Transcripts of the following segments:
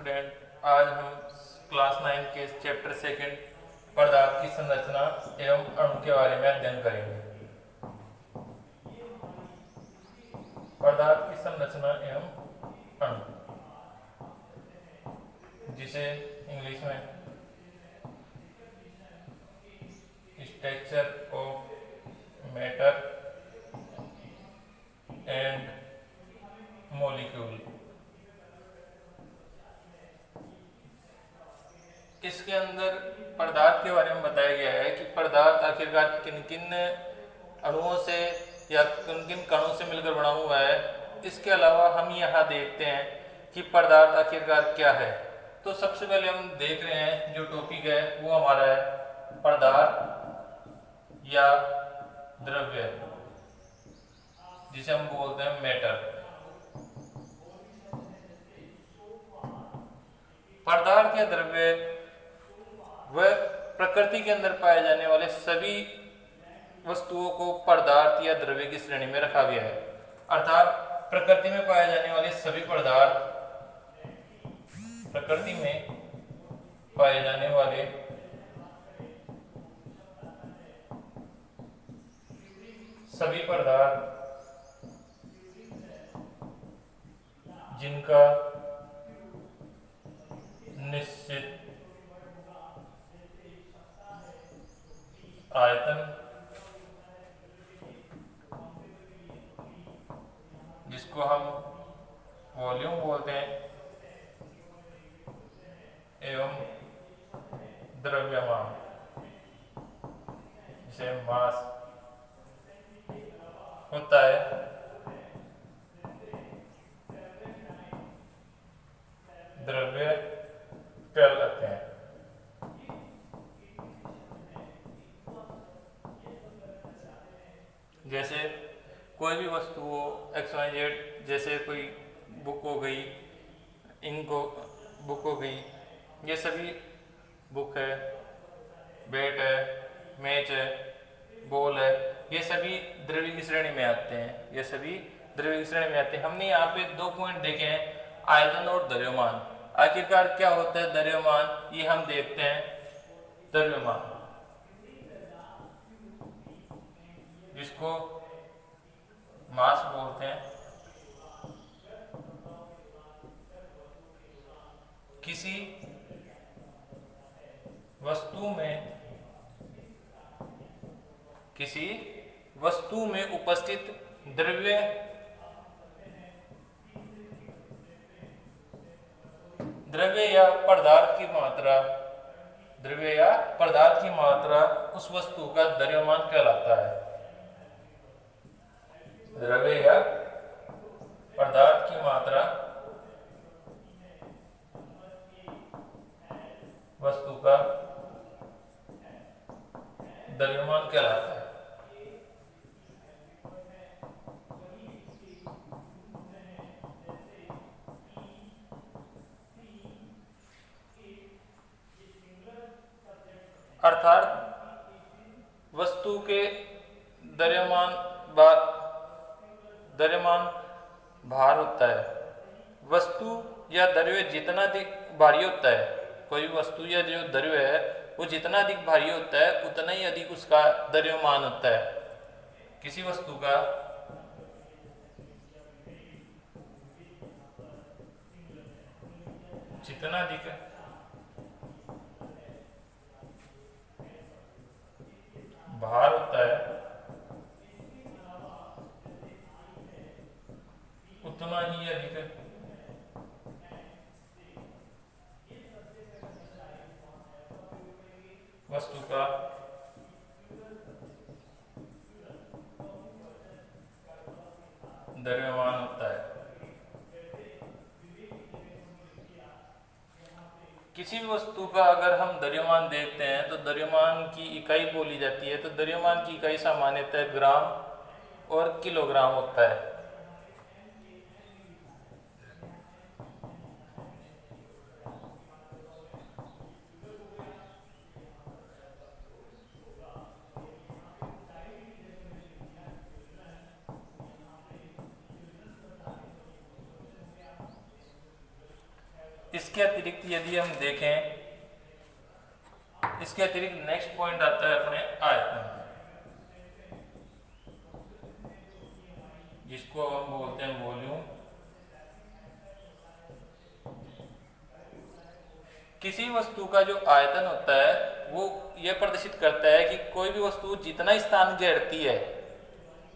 Student, आज हम class 9 के चैप्टर सेकंड पदार्थ की संरचना एवं अणु के बारे में अध्ययन करेंगे। पदार्थ की संरचना एवं अणु, जिसे इंग्लिश में structure of matter and molecule, इसके अंदर पदार्थ के बारे में बताया गया है कि पदार्थ आखिरकार किन किन अणुओं से या किन किन कणों से मिलकर बना हुआ है। इसके अलावा हम यहाँ देखते हैं कि पदार्थ आखिरकार क्या है। तो सबसे पहले हम देख रहे हैं जो टॉपिक है वो हमारा है पदार्थ या द्रव्य, जिसे हम बोलते हैं मैटर। पदार्थ या द्रव्य वह प्रकृति के अंदर पाए जाने वाले सभी वस्तुओं को पदार्थ या द्रव्य की श्रेणी में रखा गया है। अर्थात प्रकृति में पाए जाने वाले सभी पदार्थ, प्रकृति में पाए जाने वाले सभी पदार्थ जिनका निश्चित आयतन, जिसको हम वॉल्यूम बोलते हैं, एवं द्रव्यमान, जिसे मास होता है, द्रव्य कहलाते हैं। जैसे कोई भी वस्तु हो XYZ, जैसे कोई बुक हो गई, इंक बुक हो गई, ये सभी बुक है, बैट है, मैच है, बॉल है, ये सभी द्रव्य की श्रेणी में आते हैं। ये सभी द्रव्य की श्रेणी में आते हैं। हमने यहाँ पे 2 पॉइंट देखे हैं, आयतन और द्रव्यमान। आखिरकार क्या होता है द्रव्यमान, ये हम देखते हैं। द्रव्यमान जिसको मास बोलते हैं, किसी वस्तु में उपस्थित द्रव्य या पदार्थ की मात्रा उस वस्तु का द्रव्यमान कहलाता है। द्रव्य या पदार्थ की मात्रा वस्तु का द्रव्यमान कहलाता है। अर्थात वस्तु के द्रव्यमान भार होता है। वस्तु या द्रव्य जितना अधिक भारी होता है, कोई वस्तु या जो द्रव्य है वो जितना अधिक भारी होता है उतना ही अधिक उसका द्रव्यमान होता है। किसी वस्तु का जितना अधिक भार होता है उतना ही अधिक वस्तु का द्रव्यमान होता है। किसी भी वस्तु का अगर हम द्रव्यमान देखते हैं तो द्रव्यमान की इकाई बोली जाती है। तो द्रव्यमान की इकाई सामान्यतः ग्राम और किलोग्राम होता है। इसके अतिरिक्त यदि हम देखें, इसके अतिरिक्त नेक्स्ट पॉइंट आता है अपने आयतन, जिसको हम बोलते हैं वॉल्यूम। किसी वस्तु का जो आयतन होता है वो यह प्रदर्शित करता है कि कोई भी वस्तु जितना स्थान घेरती है,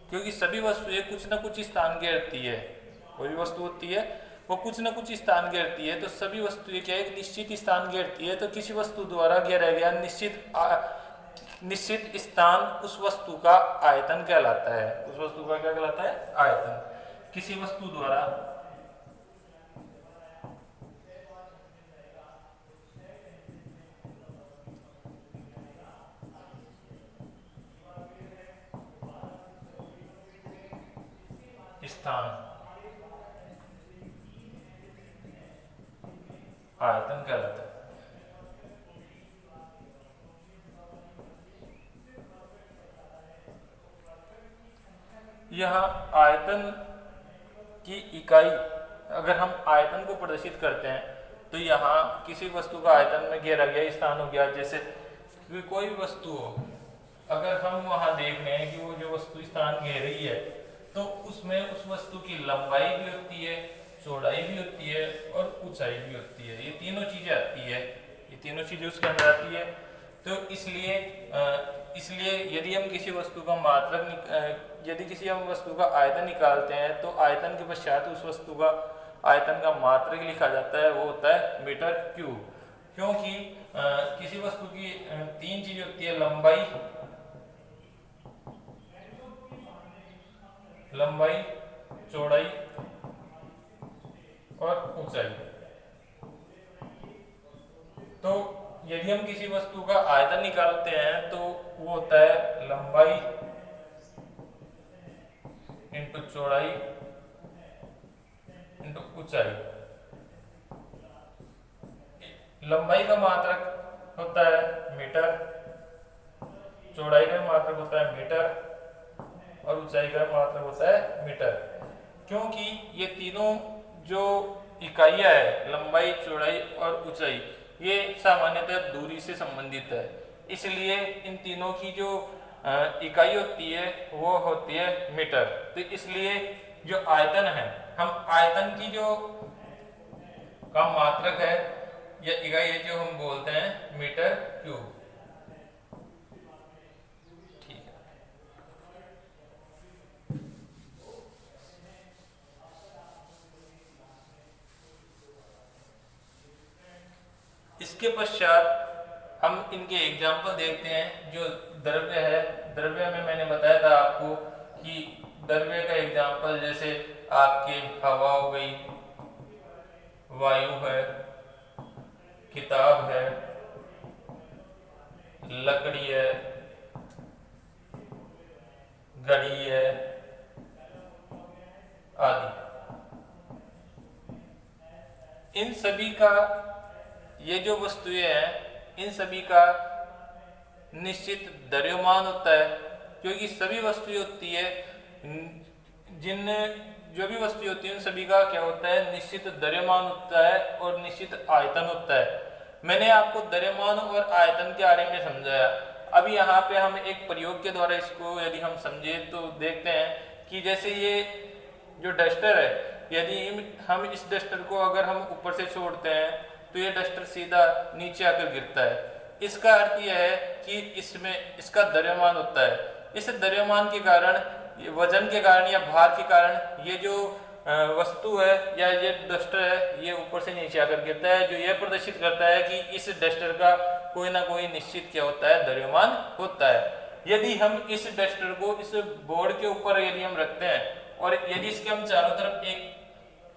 क्योंकि सभी वस्तुएं कुछ न कुछ स्थान घेरती है, कोई भी वस्तु होती है वो कुछ न कुछ स्थान घेरती है, तो सभी वस्तुएं क्या एक निश्चित स्थान घेरती है। तो किसी वस्तु द्वारा घेरा गया निश्चित स्थान उस वस्तु का आयतन कहलाता है। उस वस्तु का क्या कहलाता है? आयतन। किसी वस्तु द्वारा स्थान आयतन कहलाता है। यहाँ आयतन की इकाई, अगर हम आयतन को प्रदर्शित करते हैं तो यहाँ किसी वस्तु का आयतन में घेरा गया स्थान हो गया। जैसे कोई भी वस्तु हो, अगर हम वहां देख रहे हैं कि वो जो वस्तु स्थान घेर रही है, तो उसमें उस वस्तु की लंबाई भी होती है, चौड़ाई भी होती है और ऊंचाई भी होती है। ये तीनों चीजें आती है, ये तीनों चीजें उसके अंदर आती है। तो इसलिए यदि हम किसी वस्तु का मात्रक, यदि किसी हम वस्तु का आयतन निकालते हैं तो आयतन के पश्चात उस वस्तु का आयतन का मात्रक लिखा जाता है, वो होता है मीटर क्यूब। क्योंकि किसी वस्तु की तीन चीजें होती है, लंबाई, चौड़ाई और ऊंचाई। तो यदि हम किसी वस्तु का आयतन निकालते हैं तो वो होता है लंबाई इंटू चौड़ाई इंटू ऊंचाई। लंबाई का मात्रक होता है मीटर, चौड़ाई का मात्रक होता है मीटर और ऊंचाई का मात्रक होता है मीटर। क्योंकि ये तीनों जो इकाइयां है, लंबाई, चौड़ाई और ऊंचाई, ये सामान्यतः दूरी से संबंधित है, इसलिए इन तीनों की जो इकाई होती है वो होती है मीटर। तो इसलिए जो आयतन है, हम आयतन की जो का मात्रक है या इकाई है जो हम बोलते हैं मीटर क्यूब। ठीक है। इसके पश्चात हम इनके एग्जाम्पल देखते हैं। जो द्रव्य है, द्रव्य में मैंने बताया था आपको कि द्रव्य का एग्जाम्पल जैसे आपकी हवा हो गई, वायु है, किताब है, लकड़ी है, घड़ी है आदि। इन सभी का, ये जो वस्तुएं हैं, इन सभी का निश्चित द्रव्यमान होता है, क्योंकि सभी वस्तुएं होती है, जो भी वस्तुएं होती है उन सभी का क्या होता है? निश्चित द्रव्यमान होता है और निश्चित आयतन होता है। मैंने आपको द्रव्यमान और आयतन के बारे में समझाया। अब यहाँ पे हम एक प्रयोग के द्वारा इसको यदि हम समझे तो देखते हैं कि जैसे ये जो डस्टर है, यदि हम इस डस्टर को अगर हम ऊपर से छोड़ते हैं तो ये डस्टर सीधा नीचे आकर गिरता है। इसका अर्थ यह है कि इसमें इसका द्रव्यमान होता है। इस द्रव्यमान के कारण, वजन के कारण या भार के कारण ये जो वस्तु है या ये डस्टर है, ये ऊपर से नीचे आकर गिरता है, जो यह प्रदर्शित करता है कि इस डस्टर का कोई ना कोई निश्चित क्या होता है? द्रव्यमान होता है। यदि हम इस डस्टर को इस बोर्ड के ऊपर यदि हम रखते हैं और यदि इसके हम चारों तरफ एक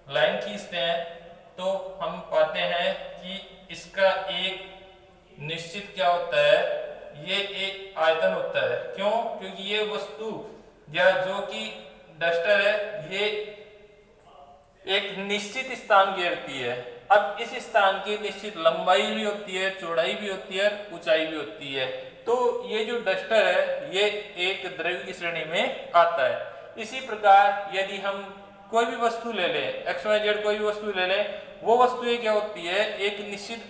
लाइन खींचते हैं तो हम पाते हैं कि इसका एक निश्चित क्या होता है? ये एक आयतन होता है। क्यों? क्योंकि ये वस्तु या जो कि डस्टर है, ये एक निश्चित स्थान घेरती है। अब इस स्थान की निश्चित लंबाई भी होती है, चौड़ाई भी होती है, ऊंचाई भी होती है। तो ये जो डस्टर है ये एक द्रव्य की श्रेणी में आता है। इसी प्रकार यदि हम कोई भी वस्तु ले लें, XYZ कोई भी वस्तु ले लें, वो वस्तुएं क्या होती है, एक निश्चित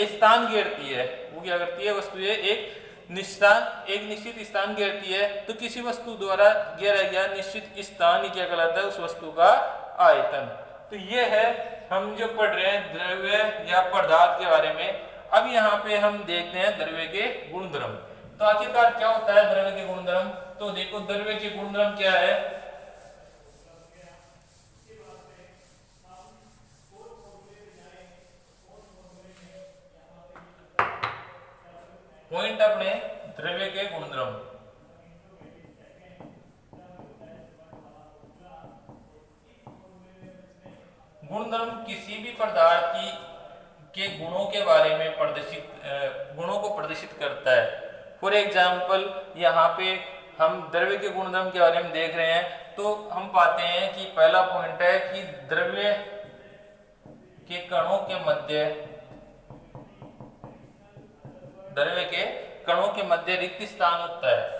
स्थान घेरती है। वो क्या करती है, वस्तुएं एक निश्चित स्थान घेरती है। तो किसी वस्तु द्वारा घेरा गया निश्चित स्थान ही क्या कहलाता है, उस वस्तु का आयतन। तो ये है हम जो पढ़ रहे हैं द्रव्य या पदार्थ के बारे में। अब यहाँ पे हम देखते हैं द्रव्य के गुणधर्म। तो आखिरकार क्या होता है द्रव्य के गुणधर्म? तो देखो द्रव्य के गुणधर्म क्या है। पॉइंट अपने द्रव्य के गुणधर्म। गुणधर्म किसी भी पदार्थ के गुणों के बारे में गुणों को प्रदर्शित करता है। फॉर एग्जाम्पल यहाँ पे हम द्रव्य के गुणधर्म के बारे में देख रहे हैं, तो हम पाते हैं कि पहला पॉइंट है कि द्रव्य के कणों के मध्य रिक्त स्थान होता है।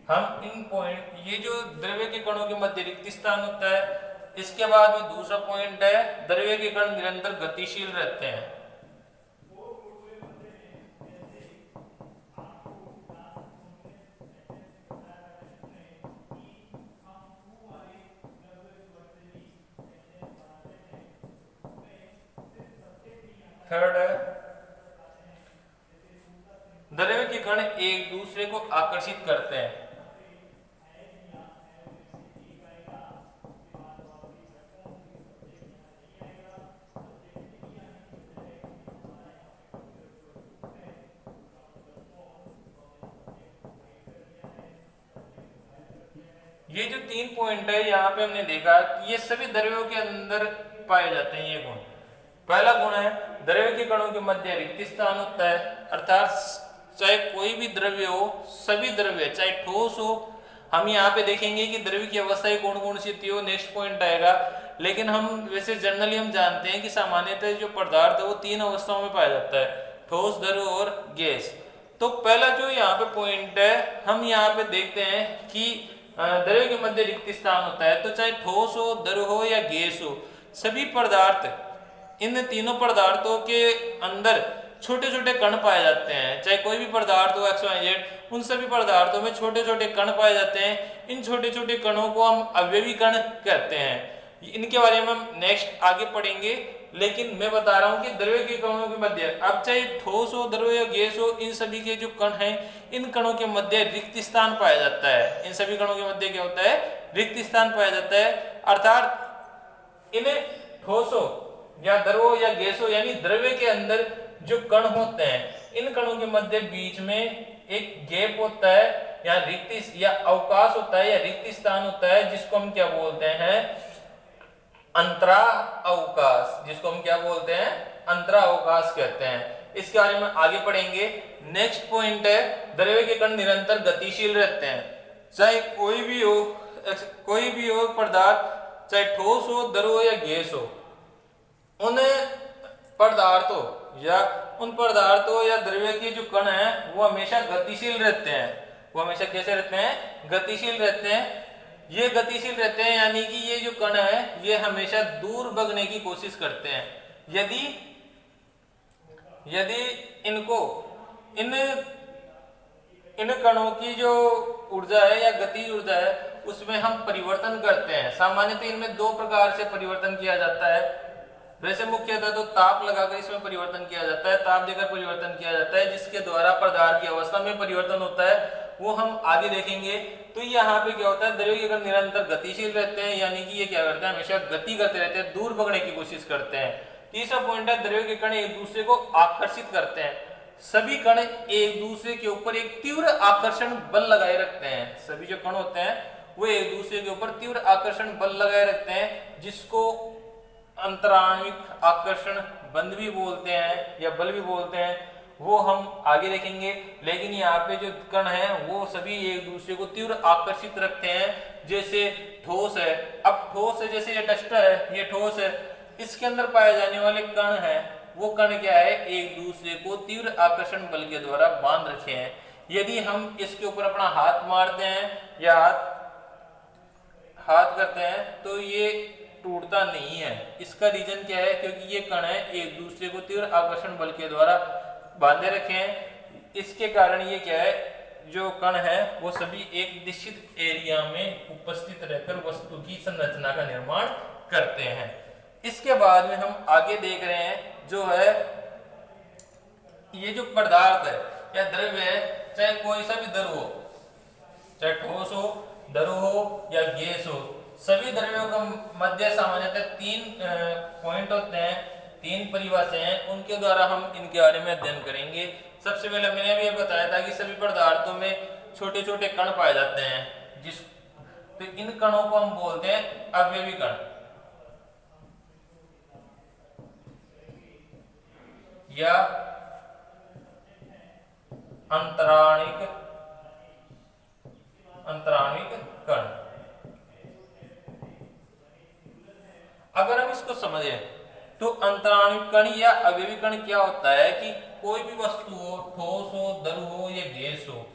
हम इन पॉइंट, ये जो द्रव्य के कणों के मध्य रिक्त स्थान होता है, इसके बाद में दूसरा पॉइंट है द्रव्य के कण निरंतर गतिशील रहते हैं। थर्ड है द्रव्य के कण एक दूसरे को आकर्षित करते हैं। ये जो 3 पॉइंट है यहाँ पे हमने देखा कि ये सभी द्रव्यों के अंदर पाए जाते हैं। ये गुण, पहला गुण है द्रव्य के कणों के मध्य रिक्त स्थान होता है। अर्थात चाहे कोई भी द्रव्य हो, सभी द्रव्य चाहे ठोस हो, हम यहाँ पे देखेंगे कि द्रव्य की अवस्थाएं कौन कौन सी होती है, नेक्स्ट पॉइंट आएगा। लेकिन हम वैसे जनरली हम जानते हैं कि सामान्यतः जो पदार्थ है वो 3 अवस्थाओं में पाया जाता है, ठोस, द्रव और गैस। तो पहला जो यहाँ पे पॉइंट है, हम यहाँ पे देखते हैं कि द्रव्य के मध्य रिक्त स्थान होता है। तो चाहे ठोस हो, द्रव हो या गैस हो, सभी पदार्थ, इन तीनों पदार्थों के अंदर छोटे छोटे कण पाए जाते हैं। चाहे कोई भी पदार्थ हो एक्स वाई जेड, उन सभी पदार्थों में छोटे छोटे कण पाए जाते हैं। इन छोटे छोटे कणों को हम अवयवी कण कहते हैं। इनके बारे में हम नेक्स्ट आगे पढ़ेंगे, लेकिन मैं बता रहा हूं कि द्रव्य के कणों के मध्य, अब चाहे ठोस हो, द्रव या गैस हो, इन सभी के जो कण हैं, इन कणों के मध्य रिक्त स्थान पाया जाता है। इन सभी कणों के मध्य क्या होता है, रिक्त स्थान पाया जाता है। अर्थात इन्हें ठोसो या द्रव या गैसो यानी द्रव्य के अंदर जो कण होते हैं, इन कणों के मध्य बीच में एक गैप होता है या रिक्त या अवकाश होता है या रिक्त स्थान होता है, जिसको हम क्या बोलते हैं, अंतरा अवकाश, जिसको हम क्या बोलते हैं, अंतरा अवकाश कहते हैं। इसके बारे में आगे पढ़ेंगे। नेक्स्ट पॉइंट है द्रव्य के कण निरंतर गतिशील रहते हैं। चाहे कोई भी हो पदार्थ, चाहे ठोस हो, द्रव हो या गैस हो, उन पदार्थों या द्रव्य के जो कण हैं वो हमेशा गतिशील रहते हैं। वो हमेशा कैसे रहते हैं, गतिशील रहते हैं। ये गतिशील रहते हैं यानी कि ये जो कण है ये हमेशा दूर भगने की कोशिश करते हैं। यदि इनको इन कणों की जो ऊर्जा है या गति ऊर्जा है उसमें हम परिवर्तन करते हैं। सामान्यतः इनमें 2 प्रकार से परिवर्तन किया जाता है। वैसे मुख्यतः तो ताप लगाकर इसमें परिवर्तन किया जाता है, ताप देकर परिवर्तन किया जाता है, जिसके द्वारा पदार्थ की अवस्था में परिवर्तन होता है, वो हम आगे देखेंगे। तो यहाँ पे क्या होता है, द्रव्य के कण निरंतर गतिशील रहते हैं, यानी कि ये क्या करते हैं, हमेशा गति करते रहते हैं, दूर भगने की कोशिश करते हैं। तीसरा पॉइंट है द्रव्य के कण एक दूसरे को आकर्षित करते हैं। सभी कण एक दूसरे के ऊपर एक तीव्र आकर्षण बल लगाए रखते हैं। सभी जो कण होते हैं वो एक दूसरे के ऊपर तीव्र आकर्षण बल लगाए रखते हैं, जिसको अंतराणविक आकर्षण बंध भी बोलते हैं या बल भी बोलते हैं, वो हम आगे देखेंगे। लेकिन यहाँ पे जो कण हैं वो सभी एक दूसरे को तीव्र आकर्षित रखते हैं। जैसे ठोस है, अब ठोस है, जैसे ये डस्टर है, ये ठोस है, इसके अंदर पाए जाने वाले कण हैं वो कण क्या है, एक दूसरे को तीव्र आकर्षण बल के द्वारा बांध रखे हैं। यदि हम इसके ऊपर अपना हाथ मारते हैं या हाथ करते हैं तो ये टूटता नहीं है। इसका रीजन क्या है, क्योंकि ये कण है एक दूसरे को तीव्र आकर्षण बल के द्वारा बांधे रखे हैं। इसके कारण ये क्या है, जो कण है वो सभी एक निश्चित एरिया में उपस्थित रहकर वस्तु की संरचना का निर्माण करते हैं। इसके बाद में हम आगे देख रहे हैं जो है ये जो पदार्थ है या द्रव्य है, चाहे कोई सा भी द्रव हो, चाहे ठोस हो, द्रव हो या गैस हो, सभी द्रव्यों का मध्य सामान्यतः 3 पॉइंट होते हैं, 3 परिभाषाएं हैं, उनके द्वारा हम इनके बारे में अध्ययन करेंगे। सबसे पहले मैंने भी बताया था कि सभी पदार्थों में छोटे छोटे कण पाए जाते हैं, तो इन कणों को हम बोलते हैं अवयवी कण या अंतराणिक कण। अगर हम इसको समझें तो अंतराणिक कण या अवयवी कण क्या होता है कि कोई भी वस्तु हो, ठोस हो, द्रव हो या गैस हो,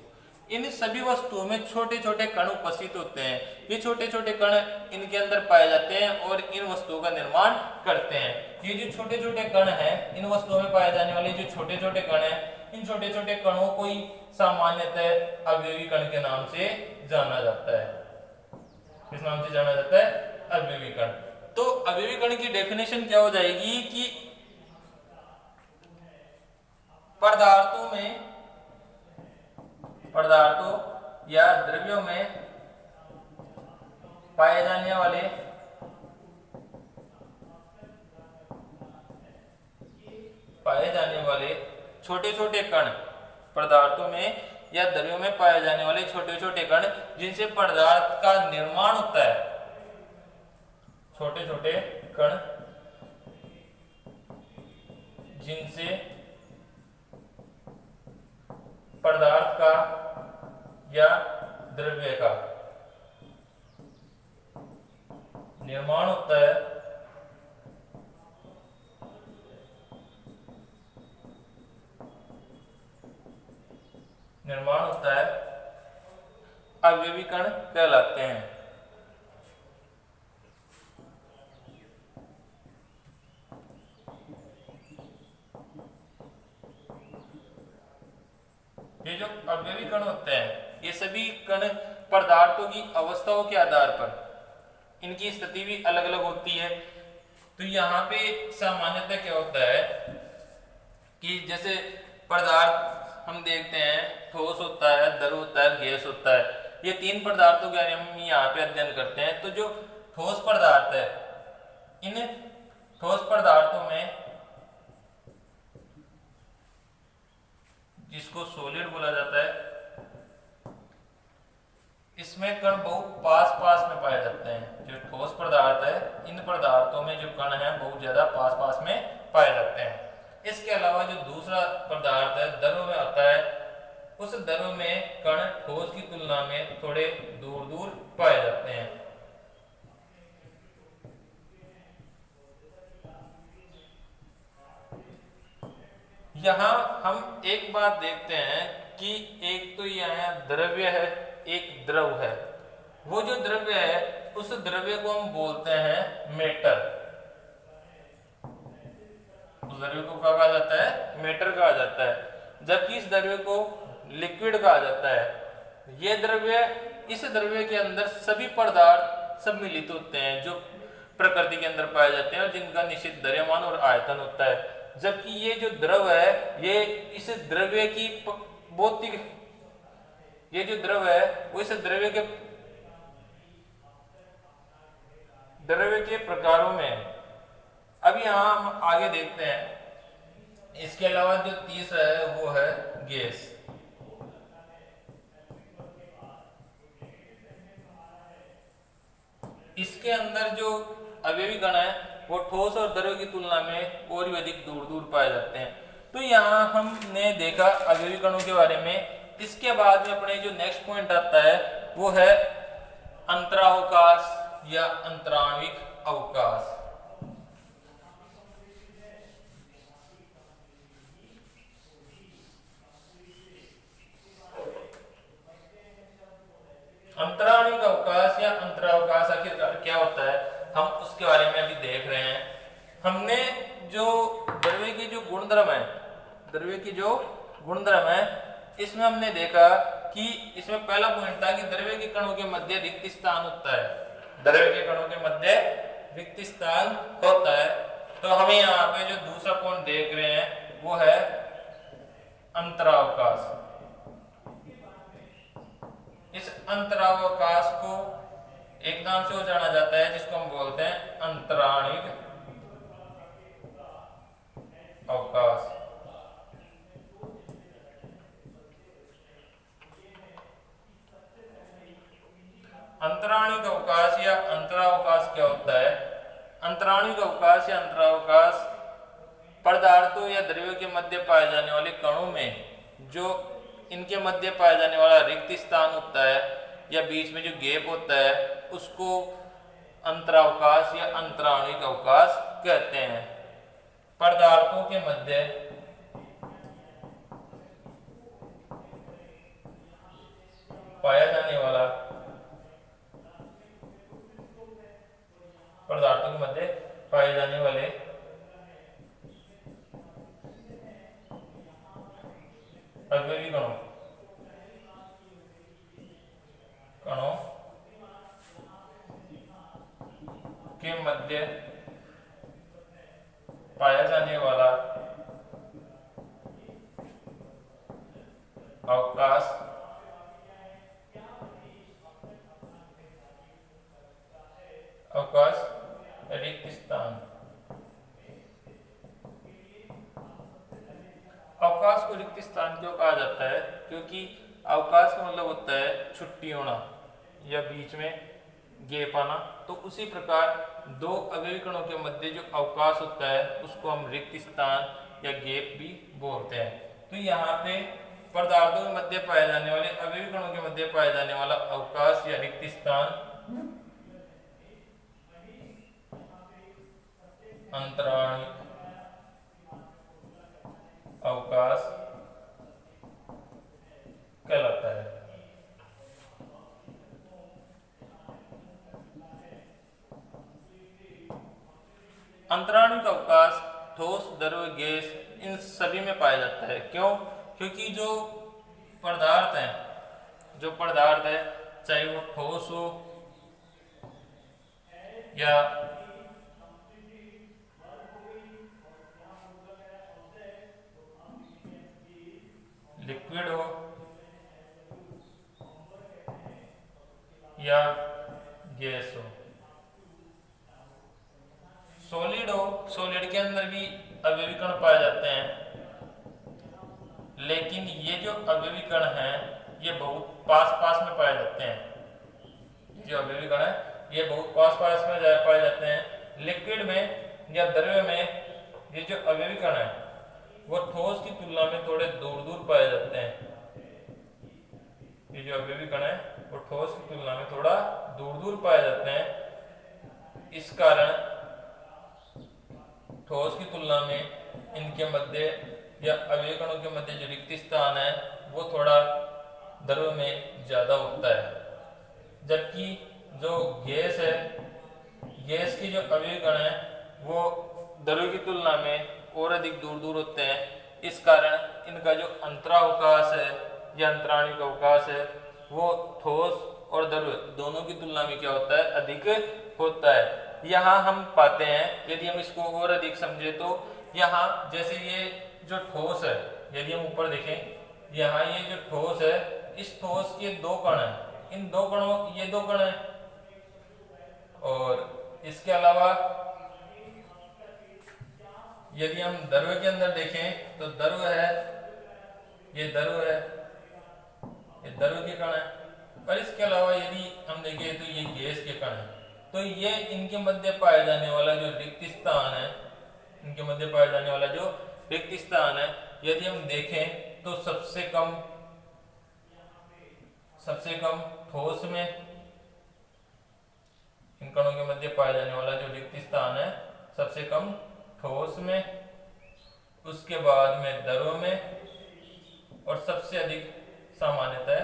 इन सभी वस्तुओं में छोटे छोटे कण उपस्थित होते हैं। ये छोटे छोटे कण इनके अंदर पाए जाते हैं और इन वस्तुओं का निर्माण करते हैं। ये जो छोटे छोटे कण हैं, इन वस्तुओं में पाए जाने वाले जो छोटे छोटे कण हैं, इन छोटे छोटे कणों को ही सामान्यतः अवयवी कण के नाम से जाना जाता है। किस नाम से जाना जाता है? अवयवी कण। तो अवयवी कण की डेफिनेशन क्या हो जाएगी कि पदार्थों या द्रव्यों में पाए जाने वाले छोटे छोटे कण, पदार्थों में या द्रव्यों में पाए जाने वाले छोटे छोटे कण जिनसे पदार्थ का निर्माण होता है, छोटे छोटे कण जिनसे पदार्थ का या द्रव्य का निर्माण होता है, अवयवी कण कहलाते हैं। ये जो अवयवी कण होते हैं, ये सभी कण पदार्थों की अवस्थाओं के आधार पर इनकी स्थिति भी अलग अलग होती है। तो यहाँ पे सामान्यतः क्या होता है कि जैसे पदार्थ हम देखते हैं, ठोस होता है, द्रव होता है, गैस होता है। ये 3 पदार्थों के हम यहाँ पे अध्ययन करते हैं। तो जो ठोस पदार्थ है, इन ठोस पदार्थों में जिसको सॉलिड बोला जाता है, इसमें कण बहुत पास पास में पाए जाते हैं। जो ठोस पदार्थ है, इन पदार्थों में जो कण है बहुत ज्यादा पास पास में पाए जाते हैं। इसके अलावा जो दूसरा पदार्थ है, द्रव में आता है, उस द्रव में कण ठोस की तुलना में थोड़े दूर दूर पाए जाते हैं। यहाँ हम एक बात देखते हैं कि एक तो यहाँ द्रव्य है, एक द्रव है। वो जो द्रव्य है, उस द्रव्य को हम बोलते हैं मेटर। उस द्रव्य को क्या कहा जाता है? मेटर कहा जाता है। जबकि इस द्रव्य को लिक्विड कहा जाता है। ये द्रव्य, इस द्रव्य के अंदर सभी पदार्थ सम्मिलित होते हैं जो प्रकृति के अंदर पाए जाते हैं और जिनका निश्चित द्रव्यमान और आयतन होता है। जबकि ये जो द्रव है, ये इस द्रव्य की भौतिक, ये जो द्रव है वो इस द्रव्य के प्रकारों में है। अभी यहाँ हम आगे देखते हैं। इसके अलावा जो तीसरा है वो है गैस। इसके अंदर जो अवयवी कण है वो ठोस और द्रव की तुलना में और भी अधिक दूर दूर पाए जाते हैं। तो यहाँ हमने देखा अवयवी कणों के बारे में। इसके बाद में अपने जो नेक्स्ट पॉइंट आता है वो है अंतरावकाश या अंतराणविक अवकाश। अंतराणिक अवकाश या अंतरावकाश आखिरकार क्या होता है, हम उसके बारे में अभी देख रहे हैं। हमने जो द्रव्य की जो गुणधर्म है, द्रव्य की जो गुणधर्म है, इसमें हमने देखा कि इसमें पहला पॉइंट था कि द्रव्य के कणों के मध्य रिक्त स्थान होता है, द्रव्य के कणों के मध्य रिक्त स्थान होता है। तो हमें यहाँ पे जो दूसरा पॉइंट देख रहे हैं वो है अंतरावकाश। इस अंतरावकाश को एक नाम से जाना जाता है जिसको हम बोलते हैं अंतराणिक अवकाश। अंतराणिक अवकाश या अंतरावकाश क्या होता है? अंतराणिक अवकाश या अंतरावकाश पदार्थों या द्रव्यों के मध्य पाए जाने वाले कणों में जो इनके मध्य पाया जाने वाला रिक्त स्थान होता है या बीच में जो गैप होता है उसको अंतरावकाश या अंतराणिक अवकाश कहते हैं। पदार्थों के मध्य पाया जाने वाला, पदार्थों के मध्य पाए जाने वाले अवयवी कणों के मध्य पाया जाने वाला अवकाश रिक्त स्थान। अवकाश को रिक्त स्थान क्यों कहा जाता है? क्योंकि अवकाश का मतलब होता है छुट्टी होना या बीच में गैप आना। तो उसी प्रकार दो अवयवी कणों के मध्य जो अवकाश होता है उसको हम रिक्त स्थान या गैप भी बोलते हैं। तो यहाँ पे पदार्थों के मध्य पाए जाने वाले अवयवी कणों के मध्य पाए जाने वाला अवकाश या रिक्त स्थान अंतराणिक अवकाश कहलाता है। अंतराणिक अवकाश ठोस, द्रव, गैस इन सभी में पाया जाता है। क्यों? क्योंकि जो पदार्थ है चाहे वो ठोस हो या लिक्विड हो या गैस हो, सॉलिड हो, सॉलिड के अंदर भी अवयवी कण पाए जाते हैं, लेकिन ये जो अवयवी कण हैं ये बहुत पास में पाए जाते हैं। जो अवयवी कण है ये बहुत पास में पाए जाते हैं। लिक्विड में या द्रव्य में ये जो अवयवी कण है वो ठोस की तुलना में थोड़े दूर पाए जाते हैं। ये जो अवयवी कण है वो ठोस की तुलना में थोड़ा दूर पाए जाते हैं। इस कारण ठोस की तुलना में इनके मध्य या अवयवी कणों के मध्य जो रिक्त स्थान है वो थोड़ा द्रव में ज्यादा होता है। जबकि जो गैस है, गैस के जो अवयवी कण है वो द्रव की तुलना में और अधिक दूर होते हैं। इस कारण इनका जो अंतरावकाश है या अंतराणिक अवकाश है वो ठोस और द्रव दोनों की तुलना में क्या होता है? अधिक होता है। यहाँ हम पाते हैं, यदि हम इसको और अधिक समझे तो यहाँ जैसे ये जो ठोस है, यदि हम ऊपर देखें, यहाँ ये जो ठोस है, इस ठोस के दो कण हैं, इन दो कणों, ये दो कण हैं, और इसके अलावा यदि हम द्रव के अंदर देखें तो द्रव है, ये द्रव है, ये द्रव के कण है, और इसके अलावा यदि हम देखें तो ये गैस के कण है। तो ये इनके मध्य पाया जाने वाला जो रिक्त स्थान है, इनके मध्य पाया जाने वाला जो रिक्त स्थान है, यदि हम देखें तो सबसे कम ठोस में इन कणों के मध्य पाया जाने वाला जो रिक्त स्थान है सबसे कम ठोस में, उसके बाद में द्रव में, और सबसे अधिक सामान्यतः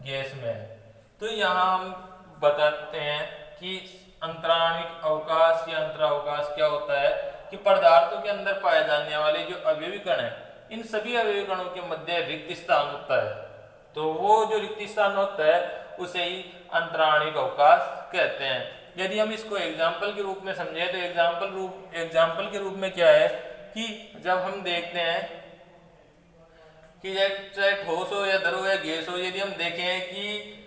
गैस में है। तो यहाँ हम बताते हैं कि अंतराणविक अवकाश या अंतरावकाश क्या होता है कि पदार्थों के अंदर पाए जाने वाले जो अवयवी कण है, इन सभी अवयवी कणों के मध्य रिक्त स्थान होता है। तो वो जो रिक्त स्थान होता है उसे ही अंतराणविक अवकाश कहते हैं। यदि हम इसको एग्जाम्पल के रूप में समझे तो एग्जाम्पल के रूप में क्या है कि जब हम देखते हैं कि चाहे ठोस हो या द्रव हो या गैस हो, यदि हम देखें कि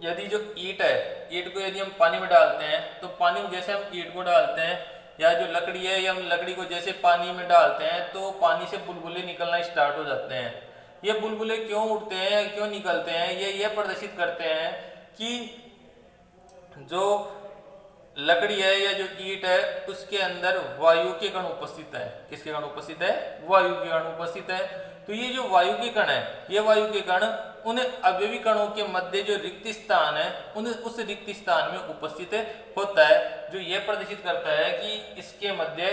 यदि जो ईंट है, ईंट को यदि हम पानी में डालते हैं तो पानी में जैसे हम ईंट को डालते हैं, या जो लकड़ी है या हम लकड़ी को जैसे पानी में डालते हैं तो पानी से बुलबुले निकलना स्टार्ट हो जाते हैं। ये बुलबुले क्यों उठते हैं या क्यों निकलते हैं, ये प्रदर्शित करते हैं कि जो लकड़ी है या जो ईंट है उसके अंदर वायु के कण उपस्थित है। किसके कण उपस्थित है? वायु के कण उपस्थित है। तो ये जो वायु के कण है, ये वायु के कण उन अवयवी कणों के मध्य जो रिक्त स्थान है उस रिक्त स्थान में उपस्थित होता है, जो ये प्रदर्शित करता है कि इसके मध्य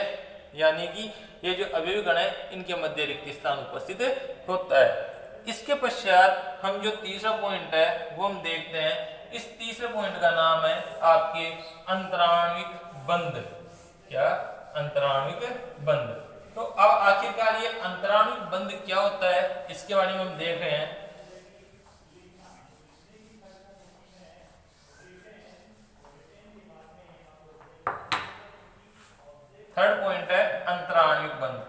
यानी कि ये जो अवयवी कण है इनके मध्य रिक्त स्थान उपस्थित होता है। इसके पश्चात हम जो तीसरा पॉइंट है वो हम देखते हैं। इस तीसरे पॉइंट का नाम है आपके अंतराणविक बंध। क्या? अंतराणविक बंध। तो अब आखिरकार ये अंतराणविक बंध क्या होता है इसके बारे में हम देख रहे हैं। थर्ड पॉइंट है अंतराणविक बंध।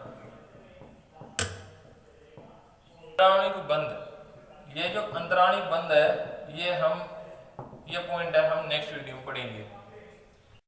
अंतराणविक बंध, ये जो अंतराणविक बंध है ये पॉइंट है हम नेक्स्ट वीडियो में पढ़ेंगे।